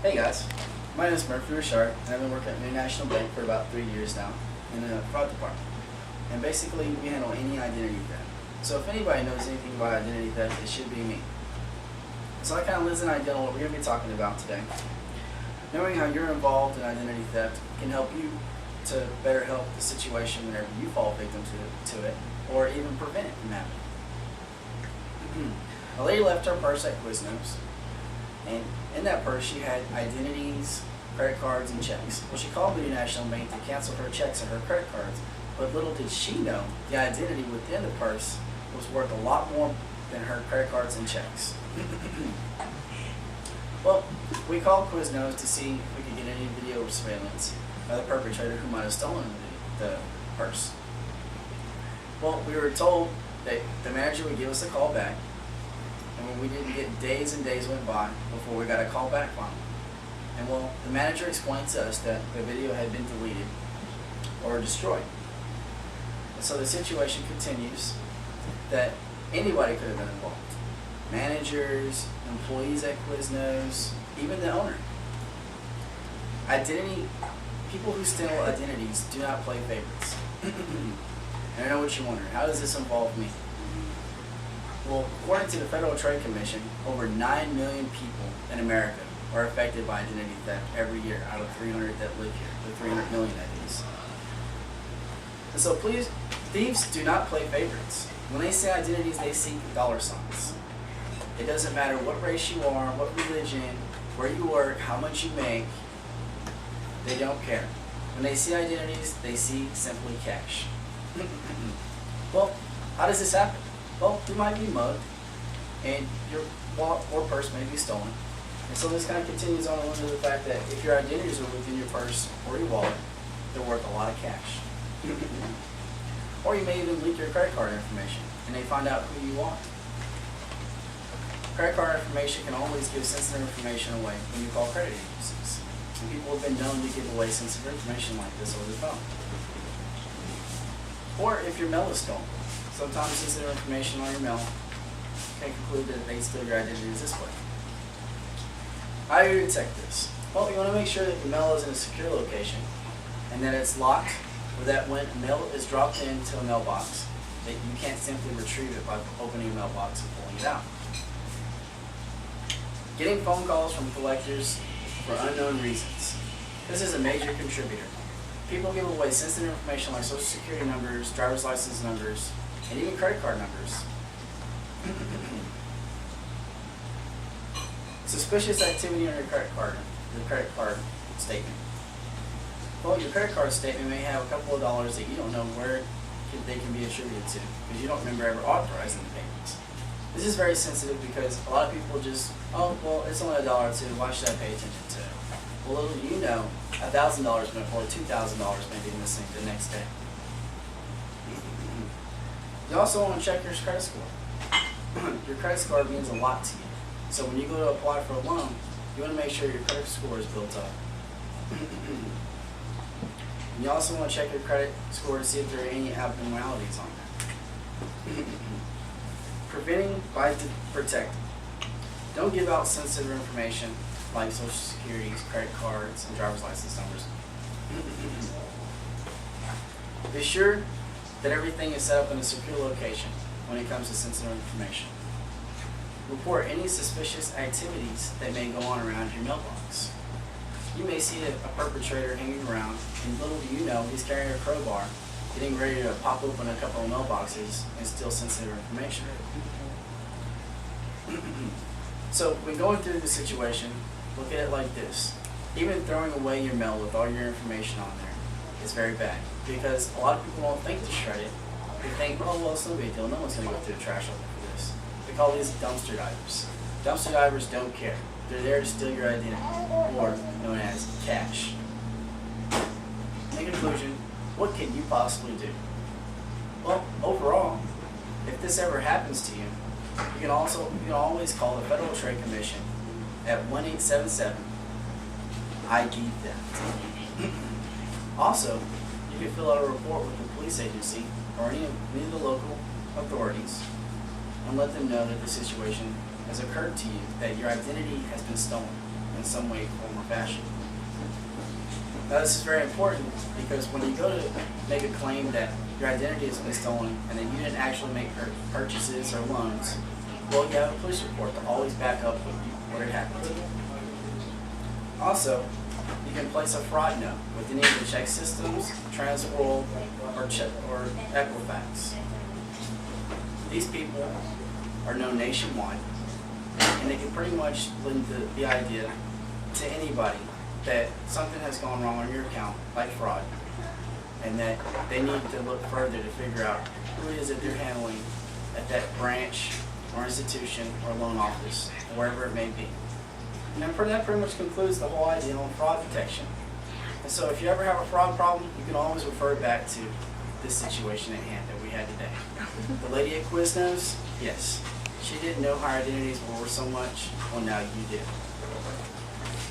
Hey guys, my name is Murphy Richard, and I've been working at New National Bank for about 3 years now in the fraud department. And basically, we handle any identity theft. So if anybody knows anything about identity theft, it should be me. So that kind of lives an idea on what we're going to be talking about today. Knowing how you're involved in identity theft can help you to better help the situation whenever you fall victim to it, or even prevent it from happening. A lady left her purse at Quiznos, and in that purse she had identities, credit cards, and checks. Well, she called the National Bank to cancel her checks and her credit cards, but little did she know the identity within the purse was worth a lot more than her credit cards and checks. Well, we called Quiznos to see if we could get any video surveillance of the perpetrator who might have stolen the purse. Well, we were told that the manager would give us a call back, and when we didn't get days and days went by before we got a call back from him. And well, the manager explained to us that the video had been deleted or destroyed. And so the situation continues that anybody could have been involved. Managers, employees at Quiznos, even the owner. People who steal identities do not play favorites. And I know what you're wondering, how does this involve me? Well, according to the Federal Trade Commission, over 9 million people in America are affected by identity theft every year out of 300 that live here, the 300 million that is. And so please, thieves do not play favorites. When they say identities, they seek dollar signs. It doesn't matter what race you are, what religion, where you work, how much you make, they don't care. When they see identities, they see simply cash. Well, how does this happen? Well, you might be mugged, and your wallet or purse may be stolen. And so this kind of continues on into the fact that if your identities are within your purse or your wallet, they're worth a lot of cash. Or you may even leak your credit card information, and they find out who you are. Credit card information can always give sensitive information away when you call credit agencies. And people have been known to give away sensitive information like this over the phone. Or if your mail is stolen. Sometimes sensitive information on your mail can conclude that they steal your identities this way. How do you detect this? Well, you want to make sure that your mail is in a secure location and that it's locked, or that when mail is dropped into a mailbox, that you can't simply retrieve it by opening a mailbox and pulling it out. Getting phone calls from collectors for unknown reasons. This is a major contributor. People give away sensitive information like social security numbers, driver's license numbers, and even credit card numbers. Suspicious activity on your credit card statement. Well, your credit card statement may have a couple of dollars that you don't know where they can be attributed to, because you don't remember ever authorizing the payments. This is very sensitive because a lot of people just, oh, well, it's only $1 or $2, why should I pay attention to it? Well, little do you know, $1,000 or $2,000 may be missing the next day. You also want to check your credit score. Your credit score means a lot to you. So when you go to apply for a loan, you want to make sure your credit score is built up. And you also want to check your credit score to see if there are any abnormalities on there. Preventing by protecting. Don't give out sensitive information like social securities, credit cards, and driver's license numbers. Be sure that everything is set up in a secure location when it comes to sensitive information. Report any suspicious activities that may go on around your mailbox. You may see a perpetrator hanging around, and little do you know he's carrying a crowbar, getting ready to pop open a couple of mailboxes and steal sensitive information. So when going through the situation, look at it like this. Even throwing away your mail with all your information on there is very bad, because a lot of people don't think to shred it. They think, oh, well, it's no big deal. No one's going to go through the trash looking for this. We call these dumpster divers. Dumpster divers don't care. They're there to steal your identity, or known as cash. In conclusion, what can you possibly do? Well, overall, if this ever happens to you, you can always call the Federal Trade Commission at 1-877-ID theft. Also, you can fill out a report with the police agency or any of the local authorities and let them know that the situation has occurred to you, that your identity has been stolen, and in some way, form, or fashion. Now, this is very important because when you go to make a claim that your identity has been stolen and then you didn't actually make purchases or loans, well, you have a police report to always back up what had happened. Also, you can place a fraud note with any of the check systems, Transworld, or Equifax. These people are known nationwide, and they can pretty much lend the idea to anybody that something has gone wrong on your account, like fraud, and that they need to look further to figure out who it is that they're handling at that branch or institution or loan office, wherever it may be. And that pretty much concludes the whole idea on fraud detection. And so if you ever have a fraud problem, you can always refer back to this situation at hand that we had today. The lady at Quiznos, yes, she didn't know her identities were worth so much. Well, now you do.